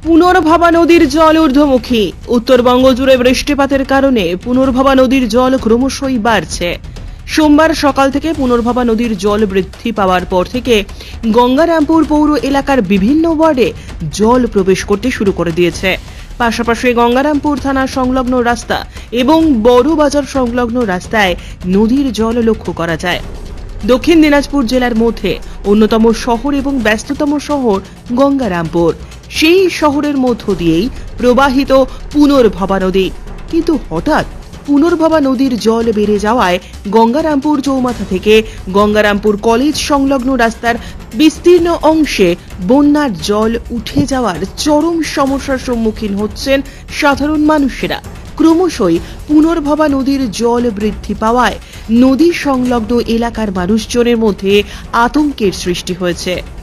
পুনর্ভবা নদীর জল ঊর্ধ্বমুখী। উত্তরবঙ্গ জুড়ে বৃষ্টিপাতের কারণে পুনর্ভবা নদীর জল ক্রমশই বাড়ছে। সোমবার সকাল থেকে পুনর্ভবা নদীর জল বৃদ্ধি পাওয়ার পর থেকে গঙ্গারামপুর পৌর এলাকার বিভিন্ন ওয়ার্ডে জল প্রবেশ করতে শুরু করে দিয়েছে। পাশাপাশি গঙ্গারামপুর থানা সংলগ্ন রাস্তা এবং বড় বাজার সংলগ্ন রাস্তায় নদীর জল লক্ষ্য করা যায়। দক্ষিণ দিনাজপুর জেলার মধ্যে অন্যতম শহর এবং ব্যস্ততম শহর গঙ্গারামপুর। সেই শহরের মধ্য দিয়েই প্রবাহিত পুনর্ভবা নদী। কিন্তু হঠাৎ পুনর্ভবা নদীর জল বেড়ে যাওয়ায় গঙ্গারামপুর চৌমাথা থেকে গঙ্গারামপুর কলেজ সংলগ্ন রাস্তার বিস্তীর্ণ অংশে বন্যার জল উঠে যাওয়ার চরম সমস্যার সম্মুখীন হচ্ছেন সাধারণ মানুষেরা। ক্রমশই পুনর্ভবা নদীর জল বৃদ্ধি পাওয়ায় নদী সংলগ্ন এলাকার মানুষজনের মধ্যে আতঙ্কের সৃষ্টি হয়েছে।